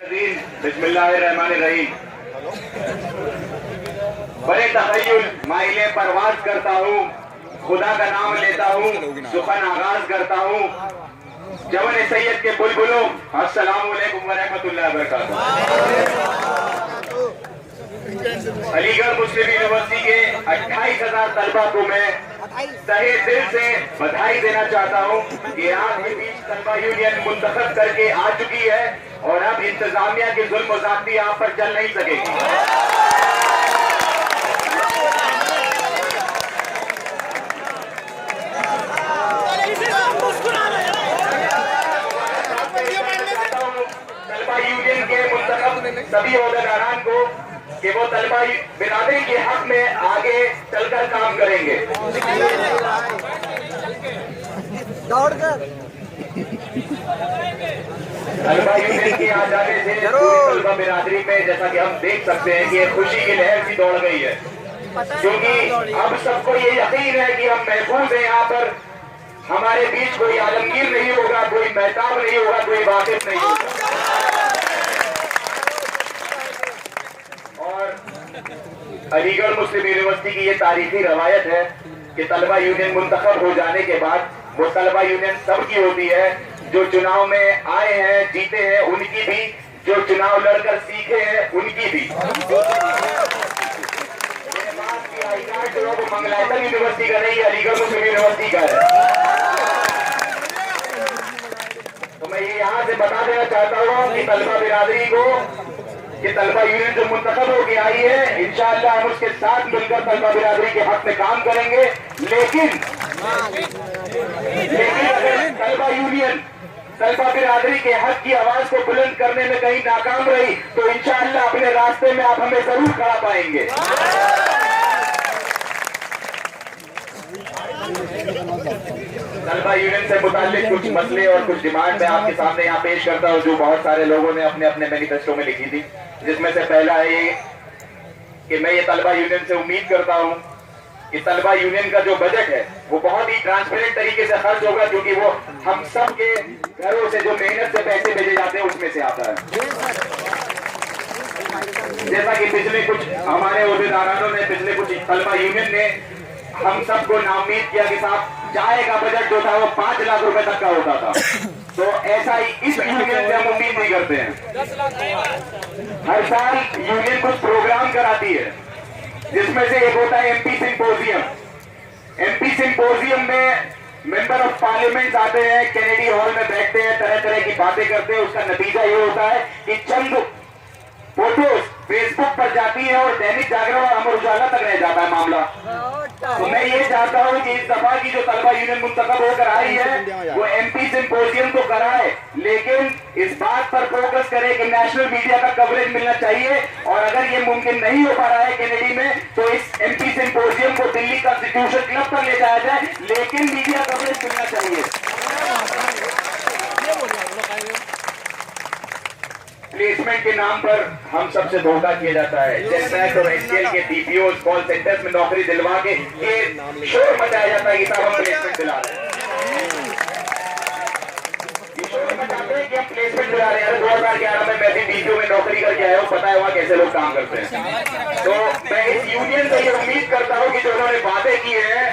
बिस्मिल्लाहिर्रहमानिर्रहीम। बड़े तखय्युल माइले परवाज करता हूँ, खुदा का नाम लेता हूँ, सुखन आगाज करता हूँ। जवान सैयद के बुलबुलों, अस्सलामु अलैकुम व रहमतुल्लाहि व बरकातुहू। अलीगढ़ मुस्लिम यूनिवर्सिटी के 28,000 तलबा को मैं तहे दिल से बधाई देना चाहता हूँ कि आपके बीच तलबा यूनियन मुंतखब करके आ चुकी है और अब इंतजामिया की जुल्म ज़्यादती आप पर चल नहीं सकेगी। तलबा यूनियन के मुंतखब सभी ओहदेदारान को कि वो तलबा बिरादरी के हक में आगे चलकर काम करेंगे। तलबा यूनियन के आ जाने से तलबा बिरादरी में जैसा कि हम देख सकते हैं कि खुशी की लहर सी दौड़ गई है, क्योंकि अब सबको ये यकीन है कि हम महफूज हैं। यहाँ पर हमारे बीच कोई आलमगीर नहीं होगा, कोई महताब नहीं होगा, कोई वाकिफ नहीं होगा। अलीगढ़ मुस्लिम यूनिवर्सिटी की ये तारीखी रवायत है कि तलबा यूनियन मुंतखब हो जाने के बाद वो तलबा यूनियन सबकी होती है, जो चुनाव में आए हैं, जीते हैं, उनकी भी, जो चुनाव लड़कर सीखे हैं उनकी भी। मंगलायतन यूनिवर्सिटी का नहीं, अलीगढ़ मुस्लिम यूनिवर्सिटी का है। तो मैं ये यहाँ से बता देना चाहता हूँ कि तलबा बिरादरी को कि तलबा यूनियन जो मुंतखब होकर आई है, इंशाअल्लाह हम उसके साथ मिलकर तलबा बिरादरी के हक में काम करेंगे। लेकिन अगर तलबा यूनियन तलबा बिरादरी के हक की आवाज को बुलंद करने में कहीं नाकाम रही तो इंशाअल्लाह अपने रास्ते में आप हमें जरूर खड़ा पाएंगे। तलबा यूनियन से मुताल्लिक कुछ मसले और कुछ डिमांड मैं आपके सामने यहाँ पेश करता हूँ, जो बहुत सारे लोगों ने अपने अपने मैनिफेस्टो में लिखी थी। जिसमें से पहला है ये कि मैं ये तलबा यूनियन से उम्मीद करता हूँ कि तलबा यूनियन का जो बजट है वो बहुत ही ट्रांसपेरेंट तरीके से खर्च होगा, क्योंकि वो हम सब के घरों से जो मेहनत से पैसे भेजे जाते हैं उसमें से आता है। जैसा कि पिछले कुछ हमारे ओहदेदारों ने, पिछले कुछ तलबा यूनियन ने हम सबको नाउम्मीद किया कि साहब चाय का बजट जो था वो 5 लाख रुपए तक का होता था। तो ऐसा ही इस यूनियन से हम उम्मीद नहीं करते हैं। हर साल यूनियन कुछ प्रोग्राम कराती है, जिसमें से एक होता है एमपी सिंपोजियम। एमपी सिंपोजियम में मेंबर ऑफ पार्लियामेंट आते हैं, कैनेडी हॉल में बैठते हैं, तरह तरह की बातें करते हैं। उसका नतीजा ये होता है कि चंद फोटोज फेसबुक पर जाती है और दैनिक जागरण और अमर उजाला तक रह जाता है मामला। तो मैं ये चाहता हूँ कि इस दफा की जो तलबा यूनियन मुंतखब होकर आई है वो एमपी सिंपोजियम तो कराए, लेकिन इस बात पर फोकस करे कि नेशनल मीडिया का कवरेज मिलना चाहिए। और अगर ये मुमकिन नहीं हो पा रहा है कैनेडी में, तो इस एमपी सिंपोजियम को दिल्ली कॉन्स्टिट्यूशन क्लब पर ले जाया जाए, लेकिन मीडिया कवरेज मिलना चाहिए। प्लेसमेंट के नाम पर हम सबसे धोखा किया जाता है। जेनपैक्ट और एचसीएल के डीपीओ कॉल सेंटर्स में नौकरी दिलवा के ये शोर मचाया जाता है कि साहब हम प्लेसमेंट दिला रहे हैं। ये शोर मचाते हैं कि हम प्लेसमेंट दिला रहे हैं। 2011 में मैं भी डीपीओ में नौकरी करके आया हूँ, पता है वहाँ कैसे लोग काम करते हैं। तो मैं इस यूनियन से ये उम्मीद करता हूँ कि जो उन्होंने वादे किए हैं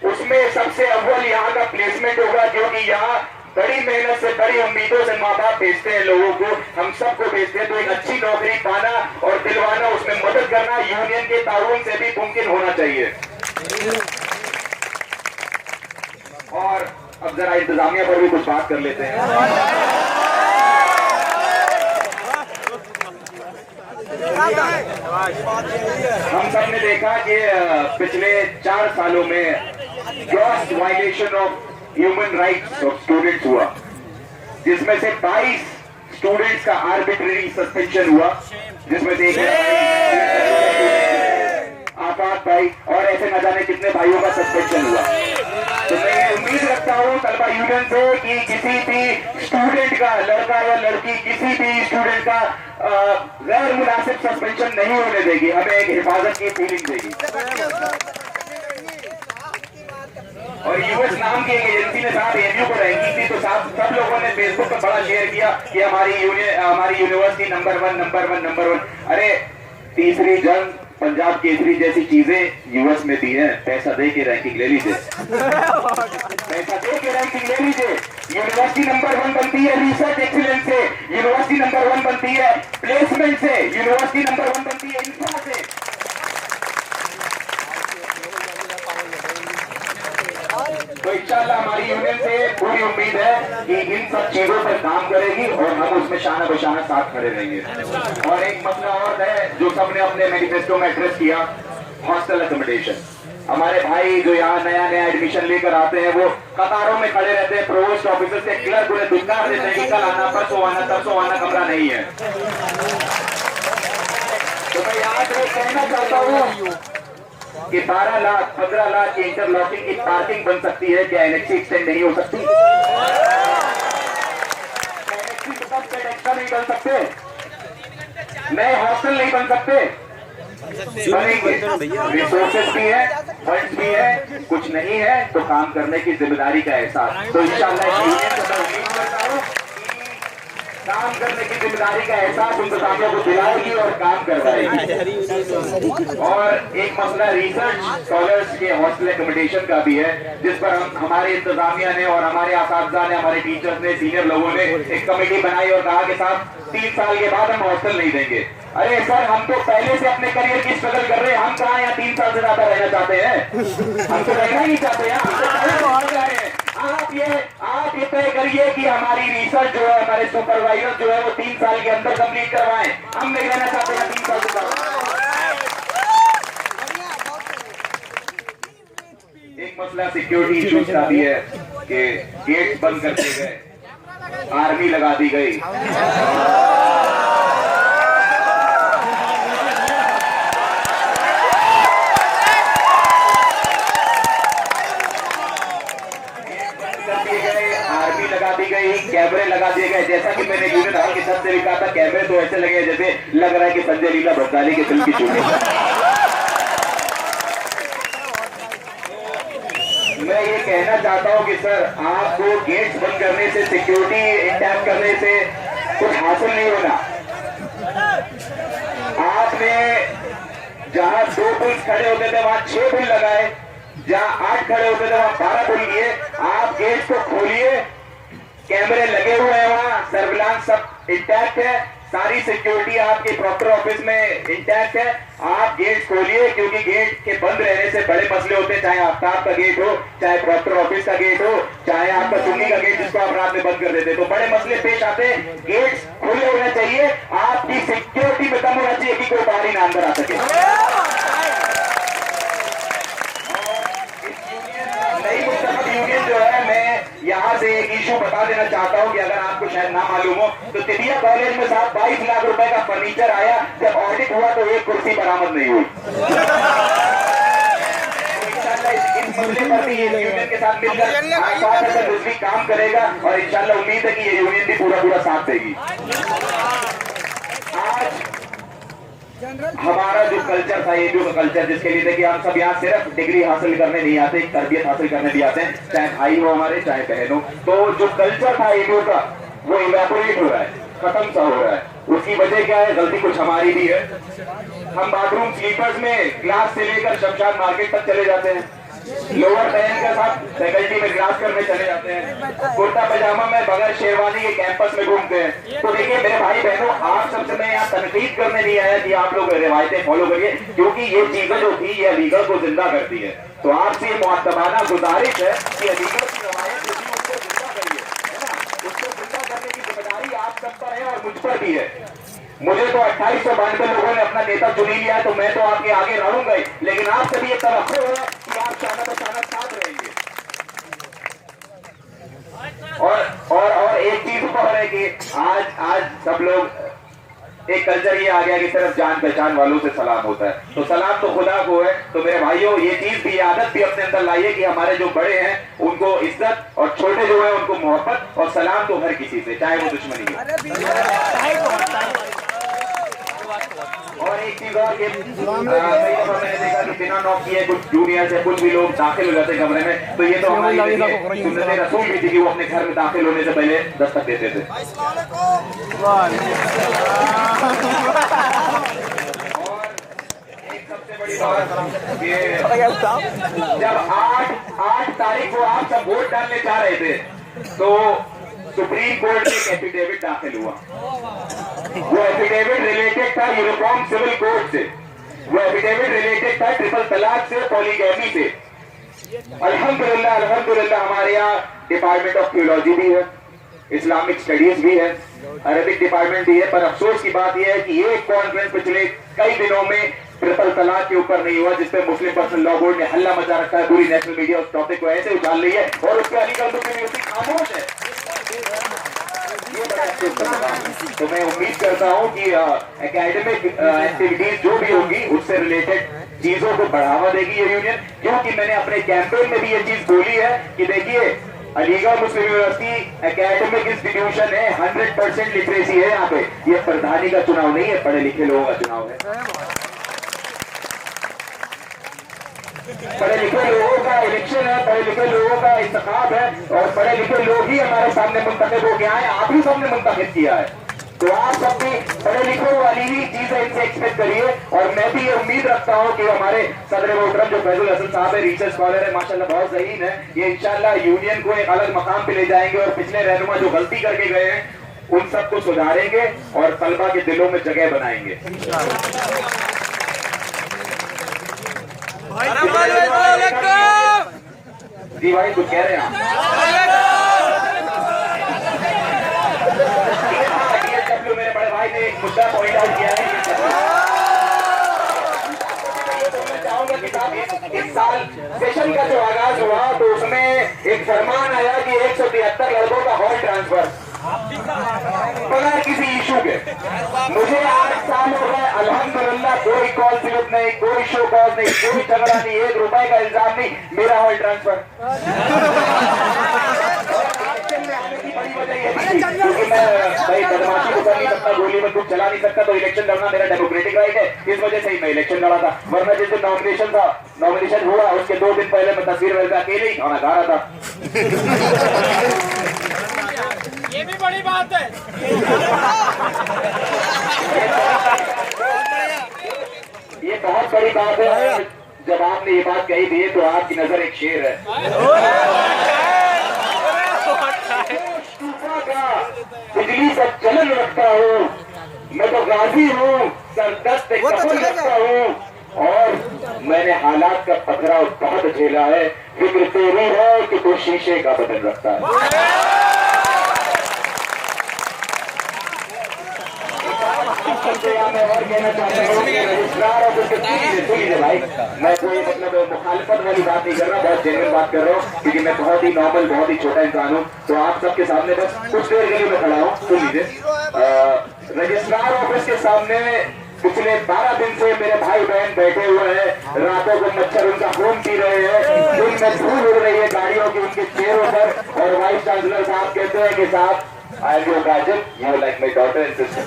उसमें सबसे अव्वल यहाँ का प्लेसमेंट होगा, क्योंकि यहाँ बड़ी मेहनत से, बड़ी उम्मीदों से माँ बाप भेजते हैं लोगों को, हम सबको भेजते हैं। तो एक अच्छी नौकरी पाना और दिलवाना, उसमें मदद करना यूनियन के ताउन से भी मुमकिन होना चाहिए। और अब जरा इंतजामिया पर भी कुछ बात कर लेते हैं। हम सब ने देखा कि पिछले 4 सालों में gross violation of human rights of students हुआ, जिसमें से 22 स्टूडेंट्स का आर्बिट्रेरी सस्पेंशन हुआ, जिसमें से एक आफाक भाई और ऐसे न जाने कितने भाइयों का सस्पेंशन हुआ। तो मैं उम्मीद रखता हूँ तलबा यूनियन से कि किसी भी स्टूडेंट का, लड़का या लड़की, किसी भी स्टूडेंट का गैर मुनासिब सस्पेंशन नहीं होने देगी, हमें एक हिफाजत की फीलिंग देगी। और यूएस नाम की एक एजेंसी ने साहब एमयू को रैंकिंग दी, तो साहब सब लोगों ने फेसबुक पर बड़ा शेयर किया कि हमारी यूनिवर्सिटी नंबर वन। अरे तीसरी जंग पंजाब केसरी जैसी चीजें यूएस में दी है, पैसा दे के रैंकिंग ले लीजिए, पैसा दे के रैंकिंग ले लीजिए। यूनिवर्सिटी नंबर 1 बनती है रिसर्च एक्सीलेंस से, यूनिवर्सिटी नंबर 1 बनती है प्लेसमेंट से, यूनिवर्सिटी नंबर 1 बनती है इंफ्रा से। तो इंशाल्लाह हमारी यूनियन से पूरी उम्मीद है कि इन सब चीजों पर काम करेगी और हम उसमें शाना बशाना साथ खड़े रहेंगे। और एक मसला और है जो सबने अपने मैनिफेस्टो में एड्रेस किया, हॉस्टल एकोमोडेशन। हमारे भाई जो यहाँ नया एडमिशन लेकर आते हैं वो कतारों में खड़े रहते हैं, प्रोवोस्ट ऑफिसर से क्लर्क उन्हें धिक्कार देते हैं कि कल आना, परसों आना, कमरा नहीं है। तो मैं आज कहना चाहता हूँ कि 12 लाख 15 लाख की इंटरलॉकिंग की पार्किंग बन सकती है, क्या एनएक्सी एक्सटेंड नहीं हो सकती? एनएक्सी के साथ बेड एक्स्ट्रा नहीं बन सकते, नए हॉस्टल नहीं बन सकते, रिसोर्सेज भी है, फंड्स भी है, कुछ नहीं है तो काम करने की जिम्मेदारी का एहसास। तो इंशाअल्लाह यूनियन से मैं उम्मीद करता हूँ काम करने की जिम्मेदारी का एहसास उन साथियों को दिलाएगी और काम करवाएगी। और एक मसला रिसर्च स्कॉलर्स के हॉस्टल एकोमोडेशन का भी है, जिस पर हमारे इंतजामिया ने और हमारे असातिज़ा ने, हमारे टीचर्स ने, सीनियर लोगों ने एक कमेटी बनाई और कहा कि साहब 3 साल के बाद हम हॉस्टल नहीं देंगे। अरे सर, हम तो पहले से अपने करियर की स्ट्रगल कर रहे हैं, हम कहाँ यहाँ 3 साल से ज्यादा रहना चाहते हैं? हम तो रहना ही नहीं चाहते हैं, आप ये तय करिए कि हमारी रिसर्च जो है, हमारे सुपरवाइजर जो है वो 3 साल के अंदर कंप्लीट करवाएं। हम नहीं रहना चाहते हैं 3 साल से ज्यादा। एक मसला सिक्योरिटी इश्यूज का भी है कि गेट बंद कर दिए गए, आर्मी लगा दी गई। कैमरे लगा दिए गए, जैसा कि मैंने यूनियन हॉल के छत से भी कहा था, कैमरे तो ऐसे लगे जैसे लग रहा है कि संजय लीला भंसाली के फिल्म की शूटिंग। मैं ये कहना चाहता हूं कि सर, आपको गेट्स बंद करने से, सिक्योरिटी इंटैक्ट करने से कुछ हासिल नहीं होना। आपने जहां 2 पुलिस खड़े होते थे वहां 6 पुल लगाए, जहां 8 खड़े होते थे वहां 12 पुल किए। आप गेट्स को खोलिए, कैमरे लगे हुए हैं, वहां सर्विलांस सब इंटैक्ट है, सारी सिक्योरिटी आपके प्रॉपर ऑफिस में इंटैक्ट है। आप गेट खोलिए, क्योंकि गेट के बंद रहने से बड़े मसले होते हैं, चाहे आफ्ताब का गेट हो, चाहे प्रॉपर ऑफिस का गेट हो, चाहे आपका चुन्नी का गेट जिसको आप रात में बंद कर देते, तो बड़े मसले पेश आते हैं। गेट्स खुले होने चाहिए, आपकी सिक्योरिटी में कम होना चाहिए कि कोई बाहरी ना अंदर आ सके। यूनियन जो है, मैं यहाँ से एक इशू बता देना चाहता हूँ कि अगर आपको शायद ना मालूम हो, तो तिबिया कॉलेज में साहब 22 लाख रुपए का फर्नीचर आया, जब ऑडिट हुआ तो एक कुर्सी बरामद नहीं हुई। इस मसले पर भी ये यूनियन के साथ मिलकर काम करेगा और इंशाल्लाह उम्मीद है कि ये यूनियन भी पूरा साथ देगी। आज हमारा जो कल्चर था, ये जो कल्चर जिसके लिए कि हम सब यहाँ सिर्फ डिग्री हासिल करने नहीं आते, तरबियत हासिल करने भी आते हैं, चाहे भाई हो हमारे, चाहे बहन हो। तो जो कल्चर था एडू का, वो इवेपोरेट हो रहा है, खत्म सा हो रहा है। उसकी वजह क्या है? गलती कुछ हमारी भी है। हम बाथरूम स्लीपर्स में क्लास से लेकर शमशाद मार्केट तक चले जाते हैं, लोअर पहन के साथ फैकल्टी में क्लास करने चले जाते हैं, कुर्ता पैजामा में बगैर शेरवानी के कैंपस में घूमते हैं। तो देखिए मेरे भाई बहनों, आप सबसे मैं यहाँ तनकीद करने नहीं आया कि आप लोग रिवायतें फॉलो करिए, क्योंकि ये चीजें जो थी ये अलीगढ़ को जिंदा करती है। तो आपसे मुअत्तबाना गुजारिश है कि अलीगढ़ की रवायत जो थी उसको जिंदा करिए, है ना? उसको जिंदा करने की जिम्मेदारी आप सब पर है और मुझ पर भी है। मुझे तो 2892 लोगों ने अपना नेता चुन लिया है, तो मैं तो आपके आगे लड़ूंगा ही, लेकिन आपसे भी ये तवक्को है कि आप शाना बशाना साथ रहेंगे। और एक चीज और है कि आज सब लोग, एक कल्चर ये आ गया कि सिर्फ जान पहचान वालों से सलाम होता है, तो सलाम तो खुदा को है। तो मेरे भाइयों, ये चीज भी, आदत भी अपने अंदर लाइए कि हमारे जो बड़े हैं उनको इज्जत और छोटे जो है उनको मोहब्बत, और सलाम तो हर किसी से, चाहे वो दुश्मनी है। और एक चीज चाहूंगा कि कई दफा मैंने देखा कि बिना नॉक किए कुछ जूनियर से कुछ भी लोग दाखिल हो जाते कमरे में, तो ये तो हमारी सुन्नत रसूल भी थी कि वो अपने घर में दाखिल होने से पहले दस्तक देते थे। बड़ी बात ये जब 8 तारीख को आप सब वोट डालने जा रहे थे तो सुप्रीम कोर्ट में एक एफिडेविट दाखिल हुआ। वो एफिडेविट रिलेटेड था यूनिफॉर्म सिविल कोड से, वो एफिडेविट रिलेटेड था ट्रिपल तलाक से, पॉलीगैमी से। अल्हम्दुलिल्लाह अल्हम्दुलिल्लाह हमारे यहाँ डिपार्टमेंट ऑफ थियोलॉजी भी है, इस्लामिक स्टडीज भी है, अरबिक डिपार्टमेंट भी है, पर अफसोस की बात यह है कि ये कॉन्फ्रेंस पिछले कई दिनों में ट्रिपल तलाक के ऊपर नहीं हुआ, जिसपे मुस्लिम पर्सनल लॉ बोर्ड ने हल्ला मचा रखा है। पूरी नेशनल मीडिया उस टॉपिक को ऐसे उछाल रही है और उसके अलीगढ़ मुस्लिम यूनिवर्सिटी खामोश है। तो मैं उम्मीद करता हूं कि एकेडमिक एक्टिविटीज जो भी होगी उससे रिलेटेड चीजों को बढ़ावा देगी ये यूनियन, क्योंकि मैंने अपने कैंपेन में भी ये चीज बोली है कि देखिए अलीगढ़ मुस्लिम यूनिवर्सिटी एकेडमिक इंस्टीट्यूशन है, 100% लिटरेसी है यहाँ पे। ये प्रधानी का चुनाव नहीं है, पढ़े लिखे लोगों का चुनाव है। पढ़े लिखे लोगों का इलेक्शन है, पढ़े लिखे लोगों का इंतखाब है और पढ़े लिखे लोग ही हमारे सामने मुंतखब हो गया है, आप ही सबने मुंतखब किया है। तो आप सब भी पढ़े लिखे वाली ही चीजें इनसे एक्सपेक्ट करिए। और मैं भी ये उम्मीद रखता हूँ कि हमारे सदर मोहतरम जो फैजुल हसन साहब है, रिसर्च स्कॉलर है, माशाल्लाह बहुत ज़हीन है, ये इंशाल्लाह यूनियन को एक अलग मकाम पे ले जाएंगे और पिछले रहनुमा जो गलती करके गए हैं उन सबको सुधारेंगे और तलबा के दिलों में जगह बनाएंगे। जी भाई कुछ कह रहे हैं आप? मेरे बड़े भाई ने एक मुद्दा पॉइंट आउट किया है। मैं चाहूंगा कि इस साल सेशन का जो आगाज हुआ तो उसमें एक फरमान आया कि 173 लड़कों का हॉल ट्रांसफर बगैर किसी इशू के। मुझे 8 साल हो गए, अल्हम्दुलिल्लाह कोई कॉल स्लिप नहीं, कोई शो कॉज नहीं, कोई झगड़ा नहीं, 1 रुपए का इल्जाम नहीं, मेरा हॉल ट्रांसफर। बड़ी वजह यह थी क्योंकि मैं भाई बदमाशी तो कर नहीं सकता, गोली में कुछ चला नहीं सकता, तो इलेक्शन लड़ना मेरा डेमोक्रेटिक राइट है, इस वजह से ही मैं इलेक्शन लड़ा था। वरना जिस दिन नॉमिनेशन हुआ उसके 2 दिन पहले मैं तस्वीर में अकेले ही खाना खा रहा था। ये भी बड़ी बात है। ये बहुत बड़ी बात है। जब आपने ये बात कही थी तो आपकी नजर एक शेर है। बिजली का चलन रखता हूँ, मैं तो गाजी हूँ, सरदस्त रखता हूँ और मैंने हालात का पथराव बहुत झेला है। फिक्र तेरी है कि तू शीशे का बदन रखता है। मैं और कहना चाहता हूँ भाई, मैं कोई मतलब मुखालिफत वाली बात नहीं कर रहा, बहुत जेन्युइन बात कर रहा हूँ, क्योंकि मैं बहुत ही नॉर्मल, बहुत ही छोटा इंसान हूँ। तो आप सबके सामने बस कुछ देर के लिए मैं खड़ा हूँ, सुन लीजिए। रजिस्ट्रार ऑफिस के सामने पिछले 12 दिन से मेरे भाई बहन बैठे हुए हैं, रातों को मच्छर उनका खून पी रहे हैं, दिन में धूल उड़ रही है गाड़ियों की उनके चेहरों पर, और वाइस चांसलर साहब कहते हैं कि साहब I am your guardian, you are like my daughter and sister.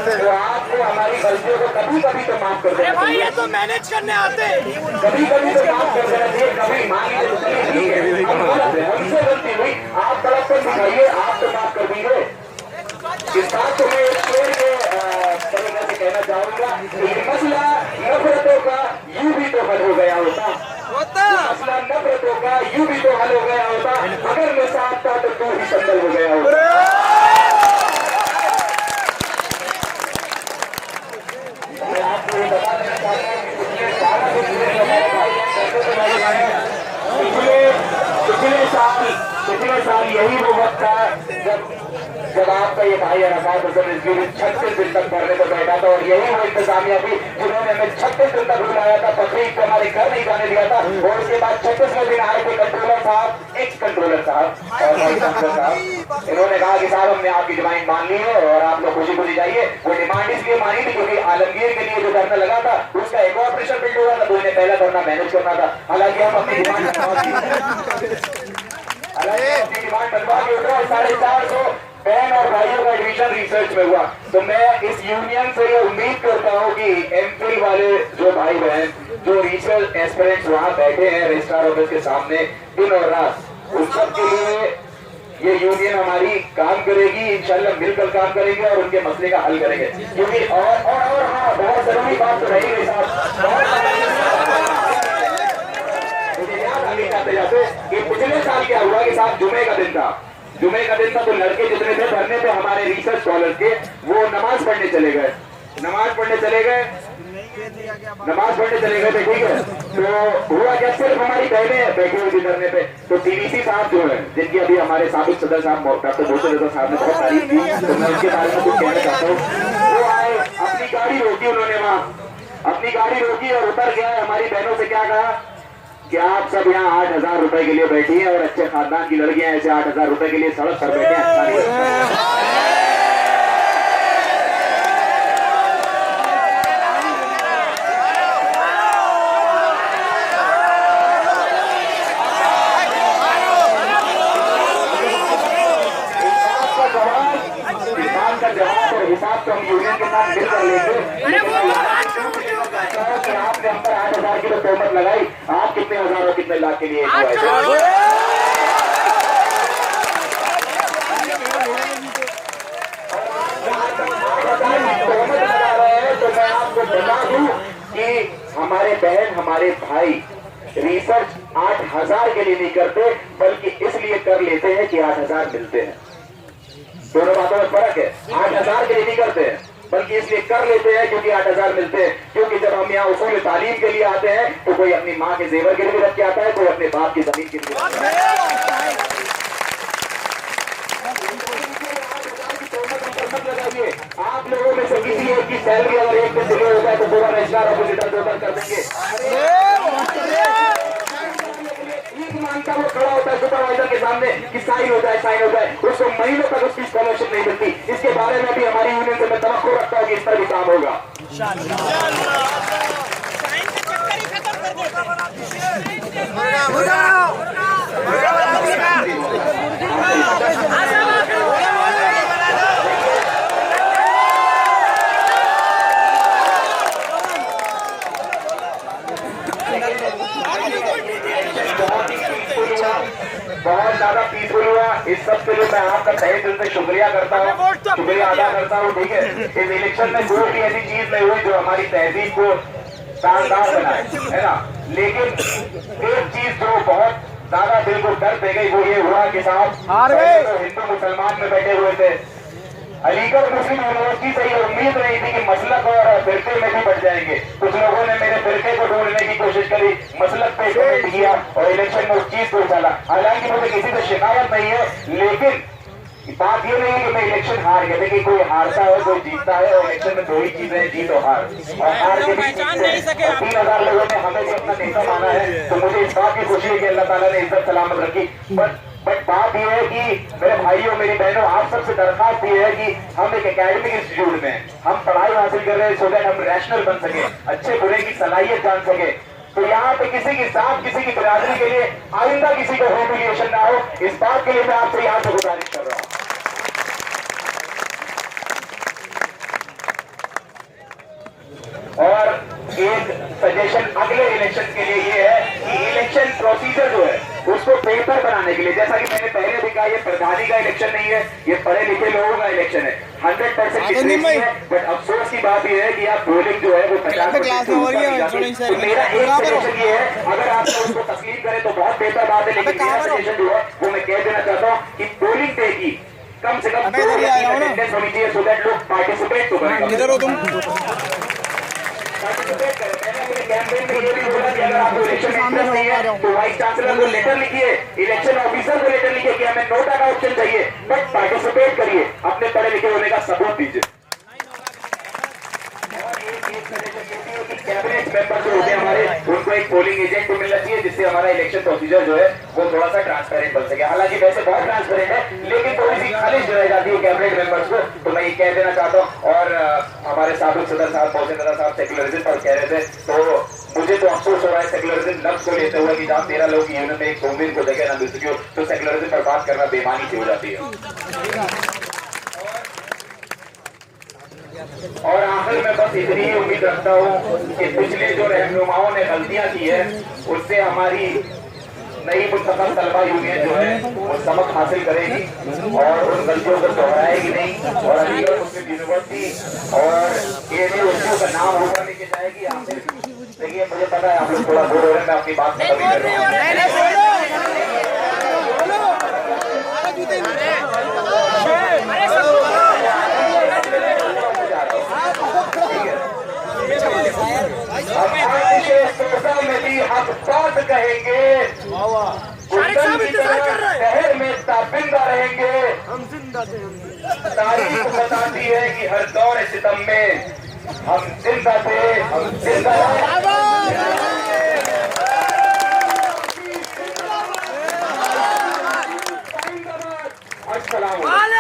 तो आपको हमारी गलतियों को कभी कभी तो माफ कर देना भाई, ये तो मैनेज करने आते, कभी कभी तो माफ कर देना चाहिए। कभी मान लीजिए हमसे गलती हुई, आप तड़प कर दिखाइए, आप तो माफ कर दीजिए। इस बात को मैं एक शेर के तरीके से कहना चाहूंगा कि मसला नफरतों का यूं भी तो हल हो गया होता, मसला नफरतों का यूं भी तो हल हो गया होता, अगर मैं साथ था तो तू ही संभल हो गया होता। मैं आपको ये बता देना चाहता हूँ कि पिछले साल यही वो वक्त था जब जब आपका ये भाई अरफात हुसैन रिजवी 36 दिन तक भरने को बैठा था और यही वो इंतजामिया थी जिन्होंने हमें 36 दिन तक बुलाया था, तकरीब को हमारे घर नहीं जाने दिया था और उसके बाद 36वें दिन आए थे कंट्रोलर साहब, एक्स कंट्रोलर साहब और भाई साहब, इन्होंने कहा कि साहब हमने आपकी डिमांड मान ली है और आप लोग खुशी खुशी जाइए। वो डिमांड इसलिए मानी थी क्योंकि आलमगीर के लिए जो धरना लगा था उसका एक और प्रेशर बिल्ड हुआ था, तो इन्हें पहला धरना मैनेज करना था। हालांकि हम अपनी डिमांड बनवा के उठा 450 बहन और भाइयों का एडमिशन रिसर्च में हुआ। तो मैं इस यूनियन से ये उम्मीद करता हूँ कि एमफिल वाले जो भाई बहन जो रिसर्च एस्पिरेंट्स वहां बैठे हैं रजिस्ट्रार ऑफिस के सामने दिन और रात, उस सब के लिए ये यूनियन हमारी काम करेगी, इंशाल्लाह मिलकर काम करेंगे और उनके मसले का हल करेंगे। क्योंकि और हाँ, बहुत जरूरी बात तो रही साहब, जाते कि पिछले साल क्या हुआ कि साहब जुमे का दिन था, तो लड़के जितने थे भरने पे हमारे रिसर्च स्कॉलर के वो नमाज पढ़ने चले गए थे, ठीक है। तो हुआ क्या, सिर्फ हमारी बहनें बैठी हुई थी धरने पे, तो टीवीसी साहब जो है जिनकी अभी हमारे साबिक सदर साहब डॉक्टर भूषण रजा साहब ने बहुत तारीफ की, तो मैं उसके बारे में कुछ कहना चाहता हूँ। वो आए, अपनी गाड़ी रोकी, उन्होंने वहां अपनी गाड़ी रोकी और उतर गया। हमारी बहनों से क्या कहा कि आप सब यहाँ 8,000 रुपए के लिए बैठी हैं और अच्छे खानदान की लड़कियां ऐसे 8,000 रुपए के लिए सड़क पर बैठे हैं, अच्छा नहीं लगता। जवाब और हिसाब तो हम यूनियन के साथ मिलकर लेंगे। आपने हम पर 8,000 की तो तोहमत लगाई, आप कितने हजार और कितने लाख के लिए तो मैं आपको बता दूं कि हमारे बहन हमारे भाई रिसर्च 8,000 के लिए नहीं करते, बल्कि इसलिए कर लेते हैं कि 8,000 मिलते हैं। दोनों बातों में फर्क है। 8,000 के लिए नहीं करते हैं बल्कि इसलिए कर लेते हैं क्योंकि 8,000 मिलते हैं। क्योंकि जब हम यहाँ उसूल तालीम के लिए आते हैं तो कोई अपनी माँ के जेवर के लिए भी रख के आता है, कोई अपने बाप की जमीन के लिए लगाइए। आप लोगों में से किसी एक की सैलरी अगर एक दिन डिले होता है तो पूरा रजिस्ट्रार ऑफिस इधर कर देंगे। मानता वो खड़ा होता है सुपरवाइजर के सामने कि साइन हो जाए, उसको महीनों तक उसकी स्कॉलरशिप नहीं मिलती। इसके बारे में भी हमारी यूनियन से मैं तवक्को रखता हूँ कि इस पर भी काम होगा। बहुत ज्यादा पीसफुल हुआ। इस सब के लिए मैं आपका तहे दिल से शुक्रिया करता हूँ, शुक्रिया अदा करता हूँ, ठीक है। इस इलेक्शन में कोई भी ऐसी चीज नहीं हुई जो हमारी तहजीब को शानदार बनाए, है ना। लेकिन एक चीज जो बहुत ज्यादा दिल को दर्द दे गई वो ये हुआ कि साहब तो हिंदू मुसलमान में बैठे हुए थे, अलीगढ़ मुस्लिम यूनिवर्सिटी से ये उम्मीद नहीं थी कि मसलक और फिरके में भी बढ़ जाएंगे। कुछ लोगों ने मेरे फिरके को ढूंढने की कोशिश करी, मसलक पे कमेंट किया और इलेक्शन में उस चीज को उछाला। हालांकि मुझे किसी से शिकायत नहीं है, लेकिन बात ये नहीं है कि मैं इलेक्शन हार गया। देखिए कोई हारता है कोई जीतता है और इलेक्शन में दो ही चीजें हैं, जीत और हार। और हार के भी 3,000 लोगों ने हमें भी अपना नेता माना है, तो मुझे इस बात की खुशी है कि अल्लाह ताला ने इज्जत सलामत रखी। बट बात यह है कि मेरे भाइयों मेरी बहनों आप सबसे दरखास्त ये है कि हम एक एकेडमिक इंस्टीट्यूट में हम पढ़ाई हासिल कर रहे हैं सो दैट हम रैशनल बन सके, अच्छे बुरे की सलाहियत जान सके। तो यहाँ पे किसी के साथ किसी की बिरादरी के लिए आइंदा किसी को ह्यूमिलिएशन ना हो, इस बात के लिए मैं आपसे यहाँ से गुजारिश कर रहा हूँ। और एक सजेशन अगले इलेक्शन के लिए ये है कि इलेक्शन प्रोसीजर जो है उसको बेहतर बनाने के लिए, जैसा कि मैंने पहले भी कहा, ये प्रधानी का इलेक्शन नहीं है, ये पढ़े लिखे लोगों का इलेक्शन है। 100% है। बट अफसोस की बात यह है कि आप पोलिंग जो है वो 50% तो मेरा एक सजेशन ये है, अगर आप उसको तस्लीम करें तो बहुत बेहतर बात है, लेकिन मेरा सजेशन जो है वो मैं कह देना चाहता हूँ कि पोलिंग डे की कम से कम अटेंडेंस होनी चाहिए सो दैट लोग पार्टिसिपेट तो करें। कैंपेन में ये भी बोला कि अगर आपको इलेक्शन में इंटरेस्ट नहीं है तो वाइस चांसलर को लेटर लिखिए, इलेक्शन ऑफिसर को लेटर लिखिए कि हमें नोटा का ऑप्शन चाहिए, बट पार्टिसिपेट करिए, अपने पढ़े लिखे होने का सबूत दीजिए। कैबिनेट मेंबर जो होते हैं हमारे, उनको एक पोलिंग एजेंट को मिलना चाहिए जिससे हमारा इलेक्शन प्रोसीजर जो है वो थोड़ा सा ट्रांसपेरेंट बन सके। हालांकि वैसे बहुत ट्रांसपेरेंट है लेकिन थोड़ी सी खालिश रह जाती है कैबिनेट मेंबर्स को, तो मैं ये कह देना चाहता हूँ। और हमारे साबिक सदर साहब मोहसिन रजा साहब सेक्युलरिज्म पर कह रहे थे, तो मुझे तो अफसोस हो रहा है सेक्युलरिज्म लफ्ज को लेते हुए कि जहाँ 13 लोग यूनियन में एक सोमवीर को जगह ना मिल सकी हो, तो सेक्युलरिज्म पर बात करना बेमानी से हो जाती है। और आखिर में बस इतनी ही उम्मीद रखता हूँ कि पिछले जो रहनुमाओं ने गलतियां की है उससे हमारी नई मुंतखब तलबा यूनियन जो है वो सबक हासिल करेगी और उन गलतियों को दोहराएगी नहीं, और अलीगढ़ मुस्लिम यूनिवर्सिटी और यूनिवर्सिटियों का नाम ऊपर लेके जाएगी। आखिर देखिए, मुझे पता है आप लोग थोड़ा बोल रहे हैं, मैं अपनी बात खत्म नहीं कर रहा हूँ। में भी हम बात कहेंगे, शहर में ताबिंदा रहेंगे। तारीख बताती है कि हर दौर सितम में हम जिंदा थे, हम जिंदा अस्सलाम वालेकुम।